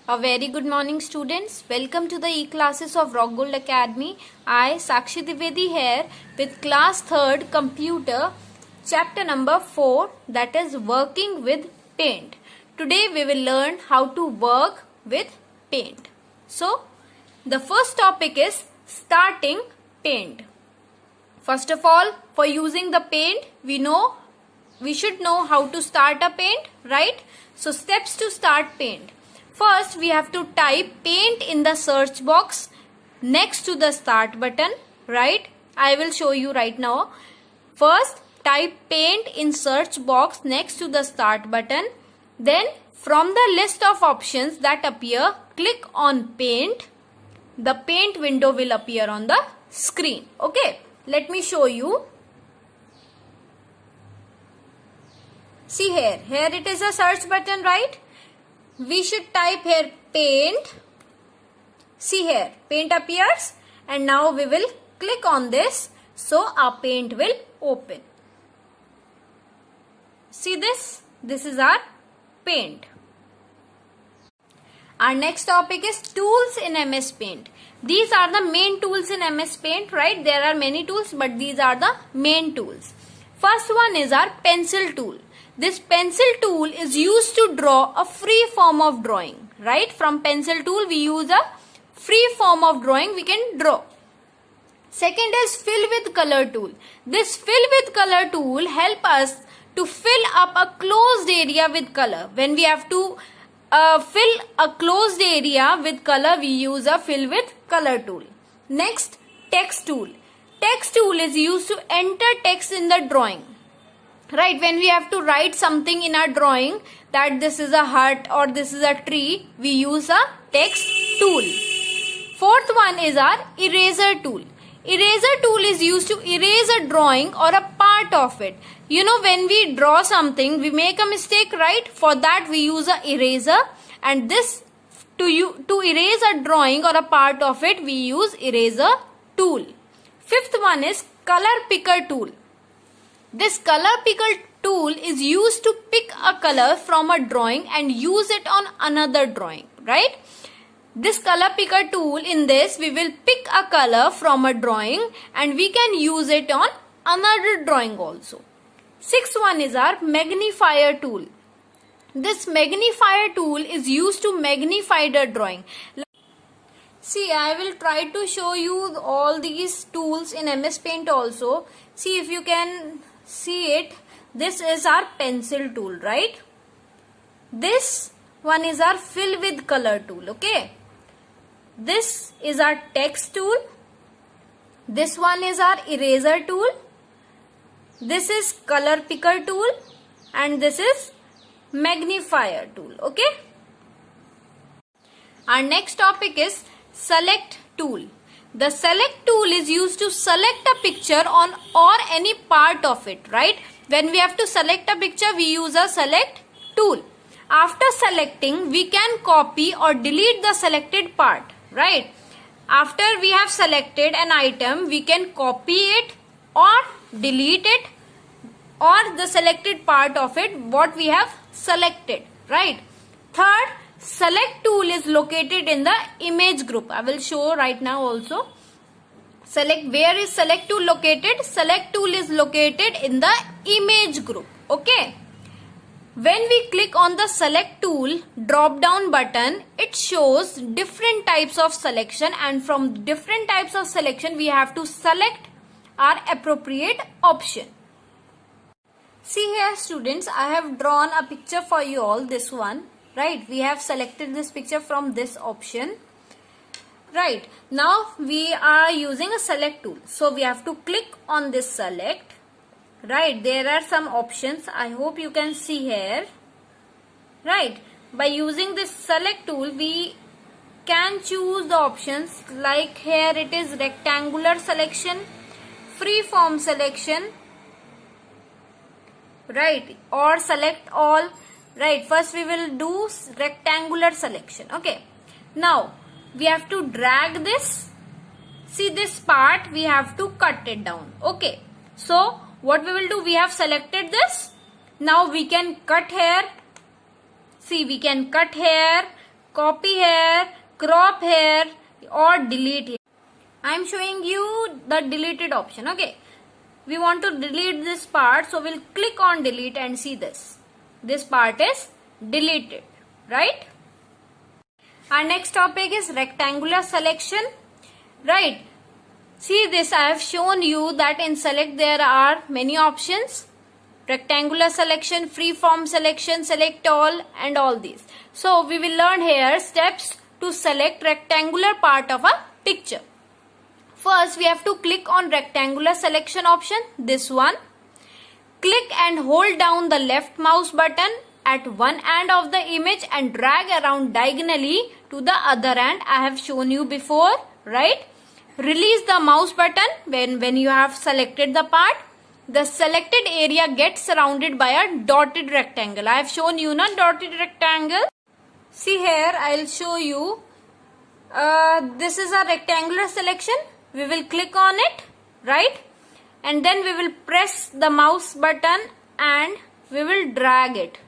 A very good morning, students. Welcome to the e-classes of Rock Gold Academy. I, Sakshi Dwivedi here with class 3rd computer, chapter number 4, that is working with paint. Today we will learn how to work with paint. So, the first topic is starting paint. First of all, for using the paint, we should know how to start a paint, right? So, steps to start paint. First, we have to type paint in the search box next to the start button, right? I will show you right now. First, type paint in search box next to the start button. Then, from the list of options that appear, click on paint. The paint window will appear on the screen. Okay, let me show you. See here it is a search button, right? We should type here paint. See here, paint appears, and now we will click on this, so our paint will open. See this? This is our paint. Our next topic is tools in MS Paint. These are the main tools in MS Paint, right? There are many tools, but these are the main tools. First one is our pencil tool. This pencil tool is used to draw a free form of drawing, right? From pencil tool, we use a free form of drawing we can draw. Second is fill with color tool. This fill with color tool help us to fill up a closed area with color. When we have to fill a closed area with color, we use a fill with color tool. Next, text tool. Text tool is used to enter text in the drawing. Right, when we have to write something in our drawing that this is a hut or this is a tree, we use a text tool. Fourth one is our eraser tool. Eraser tool is used to erase a drawing or a part of it. You know, when we draw something, we make a mistake, right? For that we use a eraser, and this to erase a drawing or a part of it, we use eraser tool. Fifth one is color picker tool. This color picker tool is used to pick a color from a drawing and use it on another drawing, right? This color picker tool, in this we will pick a color from a drawing and we can use it on another drawing also. Sixth one is our magnifier tool. This magnifier tool is used to magnify the drawing. See, I will try to show you all these tools in MS Paint also. See if you can see it. This is our pencil tool, right? This one is our fill with color tool, okay? This is our text tool. This one is our eraser tool. This is color picker tool, and this is magnifier tool, okay? Our next topic is select tool. The select tool is used to select a picture on or any part of it, right? When we have to select a picture, we use a select tool. After selecting, we can copy or delete the selected part, right? After we have selected an item, we can copy it or delete it, or the selected part of it, what we have selected, right? Third, select tool is located in the image group. I will show right now also. Where is select tool located? Select tool is located in the image group, okay? When we click on the select tool drop down button, it shows different types of selection, and from different types of selection we have to select our appropriate option. See here students, I have drawn a picture for you all, this one, right? We have selected this picture from this option, right? Now we are using a select tool, so we have to click on this select, right? There are some options, I hope you can see here, right? By using this select tool, we can choose the options like here it is rectangular selection, freeform selection, right, or select all, right? First we will do rectangular selection, okay? Now we have to drag this. See this part, we have to cut it down, okay? So what we will do, we have selected this. Now we can cut here. See, we can cut here, copy here, crop here, or delete here. I am showing you the deleted option. Okay, we want to delete this part, so we'll click on delete and see this. This part is deleted, right? Our next topic is rectangular selection, right? See this, I have shown you that in select there are many options. Rectangular selection, freeform selection, select all, and all these. So we will learn here steps to select rectangular part of a picture. First we have to click on rectangular selection option, this one. Click and hold down the left mouse button at one end of the image and drag around diagonally to the other end. I have shown you before, right? Release the mouse button when you have selected the part. The selected area gets surrounded by a dotted rectangle. I have shown you a dotted rectangle. See here, I will show you. This is a rectangular selection. We will click on it, right? And then we will press the mouse button and we will drag it,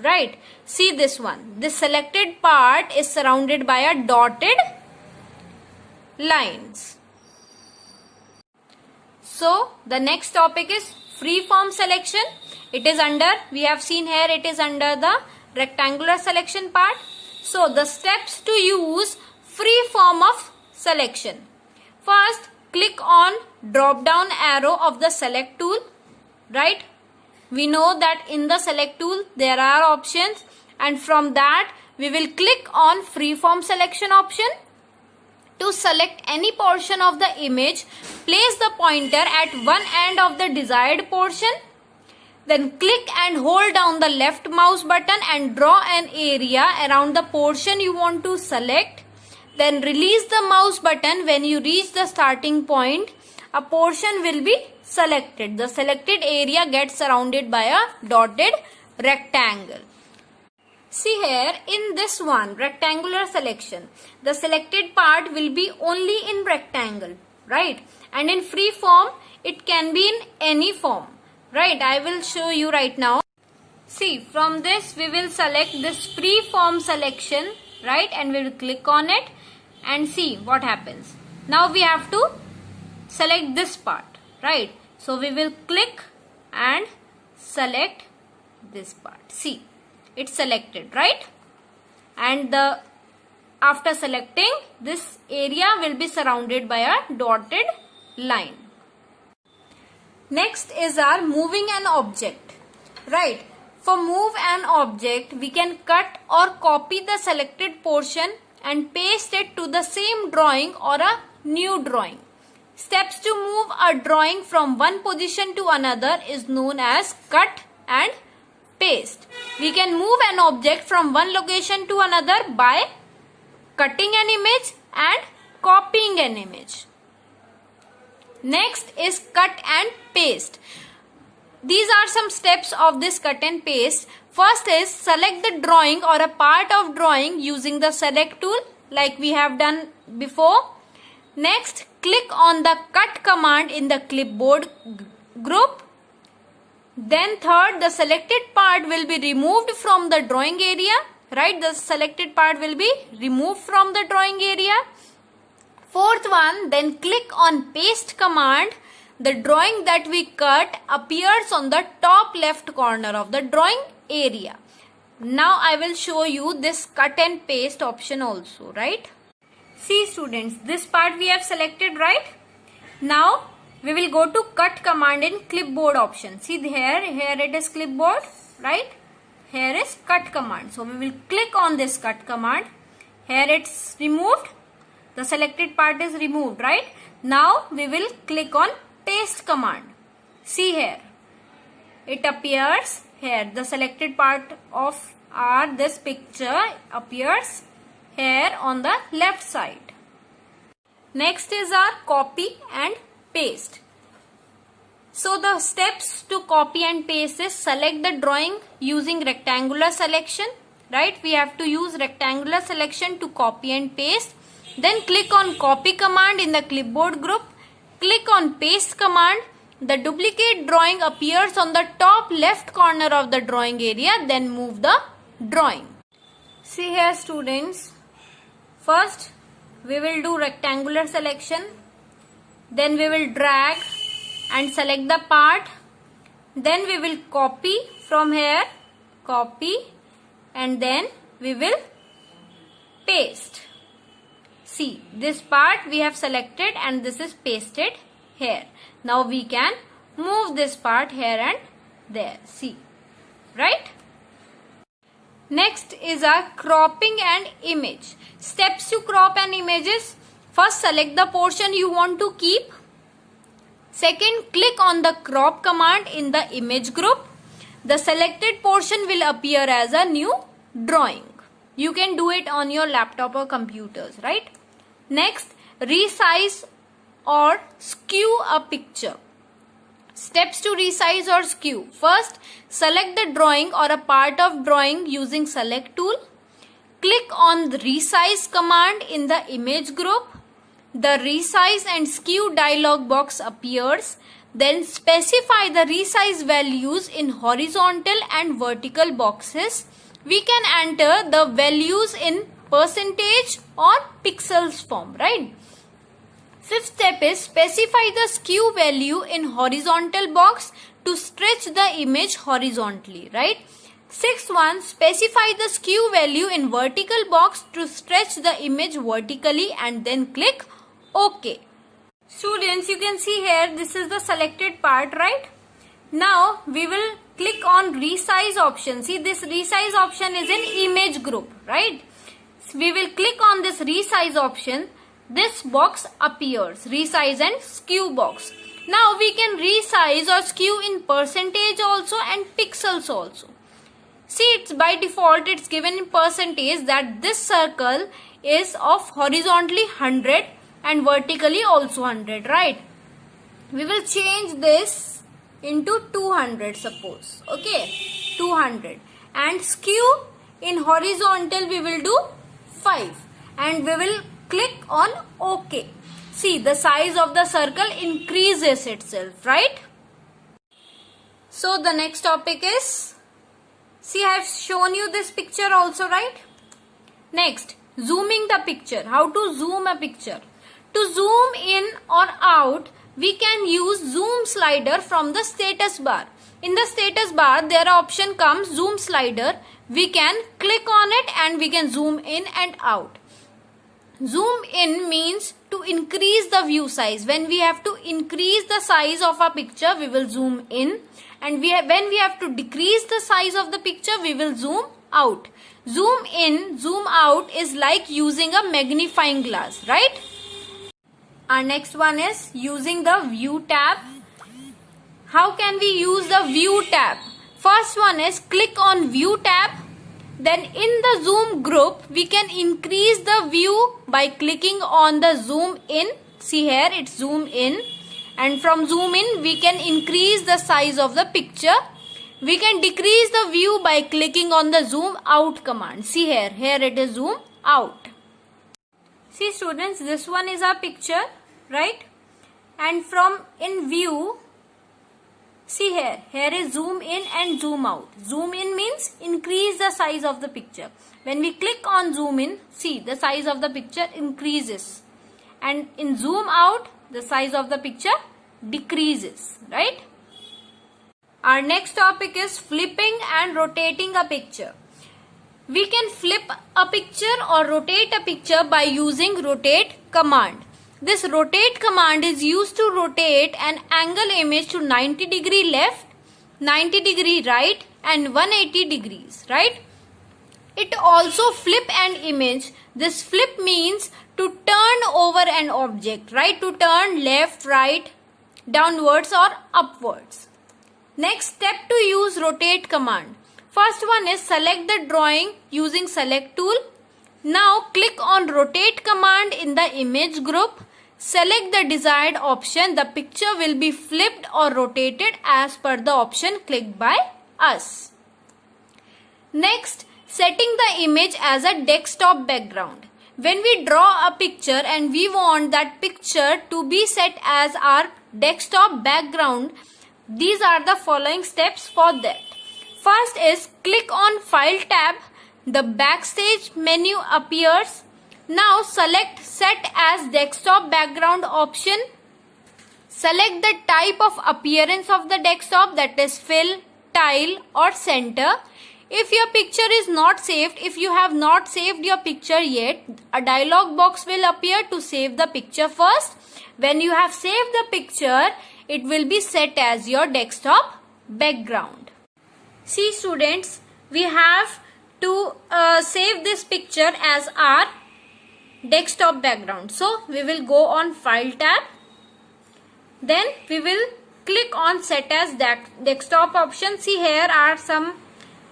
right? See this one. This selected part is surrounded by a dotted lines. So the next topic is freeform selection. It is under, we have seen here, it is under the rectangular selection part. So the steps to use freeform of selection. First, click on drop down arrow of the select tool, right? We know that in the select tool there are options, and from that we will click on freeform selection option. To select any portion of the image, place the pointer at one end of the desired portion. Then click and hold down the left mouse button and draw an area around the portion you want to select. Then release the mouse button when you reach the starting point. A portion will be selected. The selected area gets surrounded by a dotted rectangle. See here, in this one, rectangular selection, the selected part will be only in rectangle, right? And in free form, it can be in any form, right? I will show you right now. See, from this we will select this free form selection, right? And we will click on it and see what happens. Now we have to select this part, right? So we will click and select this part. See, it's selected, right? And after selecting, this area will be surrounded by a dotted line. Next is our moving an object, right? For move an object, we can cut or copy the selected portion and paste it to the same drawing or a new drawing. Steps to move a drawing from one position to another is known as cut and paste. We can move an object from one location to another by cutting an image and copying an image. Next is cut and paste. These are some steps of this cut and paste. First is select the drawing or a part of drawing using the select tool like we have done before. Next, click on the cut command in the clipboard group. Then third, the selected part will be removed from the drawing area, right? The selected part will be removed from the drawing area. Fourth one, then click on paste command. The drawing that we cut appears on the top left corner of the drawing area. Now I will show you this cut and paste option also, right? See students, this part we have selected, right? Now we will go to cut command in clipboard option. See here it is clipboard, right? Here is cut command. So we will click on this cut command. Here it's removed. The selected part is removed, right? Now we will click on paste command. See here, it appears here. The selected part of this picture appears here on the left side. Next is our copy and paste. So the steps to copy and paste is select the drawing using rectangular selection, right? We have to use rectangular selection to copy and paste. Then click on copy command in the clipboard group. Click on paste command. The duplicate drawing appears on the top left corner of the drawing area. Then move the drawing. See here students, first we will do rectangular selection, then we will drag and select the part, then we will copy from here, copy, and then we will paste. See, this part we have selected and this is pasted here. Now we can move this part here and there, see, right? Next is our cropping an image. Steps to crop an image is, first select the portion you want to keep. Second, click on the crop command in the image group. The selected portion will appear as a new drawing. You can do it on your laptop or computers, right? Next, resize or skew a picture. Steps to resize or skew. First, select the drawing or a part of drawing using select tool. Click on the resize command in the image group. The resize and skew dialog box appears. Then specify the resize values in horizontal and vertical boxes. We can enter the values in percentage or pixels form, right? Fifth step is specify the skew value in horizontal box to stretch the image horizontally, right? Sixth one, specify the skew value in vertical box to stretch the image vertically and then click OK. Students, you can see here this is the selected part, right? Now we will click on resize option. See, this resize option is in image group, right? We will click on this resize option. This box appears, resize and skew box. Now we can resize or skew in percentage also and pixels also. See, it's by default it's given in percentage that this circle is of horizontally 100 and vertically also 100, right? We will change this into 200 suppose, okay, 200, and skew in horizontal we will do 5 and we will click on OK. See, the size of the circle increases itself, right? So the next topic is, see, I have shown you this picture also, right? Next, zooming the picture. How to zoom a picture? To zoom in or out, we can use zoom slider from the status bar. In the status bar, there option comes zoom slider. We can click on it and we can zoom in and out. Zoom in means to increase the view size. When we have to increase the size of a picture, we will zoom in. And when we have to decrease the size of the picture, we will zoom out. Zoom in, zoom out is like using a magnifying glass, right? Our next one is using the view tab. How can we use the view tab? First one is click on view tab. Then in the zoom group, we can increase the view by clicking on the zoom in. See here, it's zoom in. And from zoom in, we can increase the size of the picture. We can decrease the view by clicking on the zoom out command. See here, here it is zoom out. See students, this one is our picture, right? And from in view, see here, here is zoom in and zoom out. Zoom in means increase the size of the picture. When we click on zoom in, see the size of the picture increases. And in zoom out, the size of the picture decreases, right? Our next topic is flipping and rotating a picture. We can flip a picture or rotate a picture by using rotate command. This rotate command is used to rotate an angle image to 90 degree left, 90 degree right and 180 degrees, right? It also flip an image. This flip means to turn over an object, right? To turn left, right, downwards or upwards. Next step to use rotate command. First one is select the drawing using select tool. Now click on rotate command in the image group. Select the desired option. The picture will be flipped or rotated as per the option clicked by us. Next, setting the image as a desktop background. When we draw a picture and we want that picture to be set as our desktop background, these are the following steps for that. First is click on File tab. The backstage menu appears. Now select set as desktop background option. Select the type of appearance of the desktop, that is fill, tile or center. If your picture is not saved, if you have not saved your picture yet, a dialog box will appear to save the picture first. When you have saved the picture, it will be set as your desktop background. See students, we have to save this picture as our desktop background. So we will go on File tab. Then we will click on Set as Desktop option. See, here are some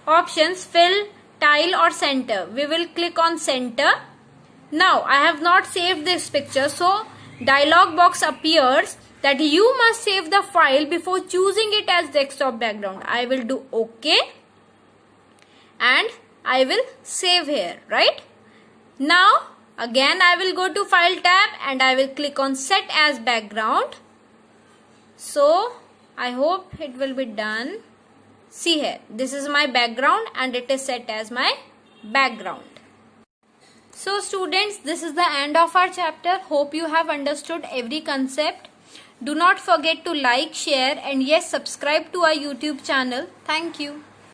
options: fill, tile or center. We will click on center. Now I have not saved this picture, so dialog box appears that you must save the file before choosing it as desktop background. I will do OK and I will save here, right? Now again I will go to File tab and I will click on Set as Background. So I hope it will be done. See here, this is my background and it is set as my background. So students, this is the end of our chapter. Hope you have understood every concept. Do not forget to like, share and yes, subscribe to our YouTube channel. Thank you.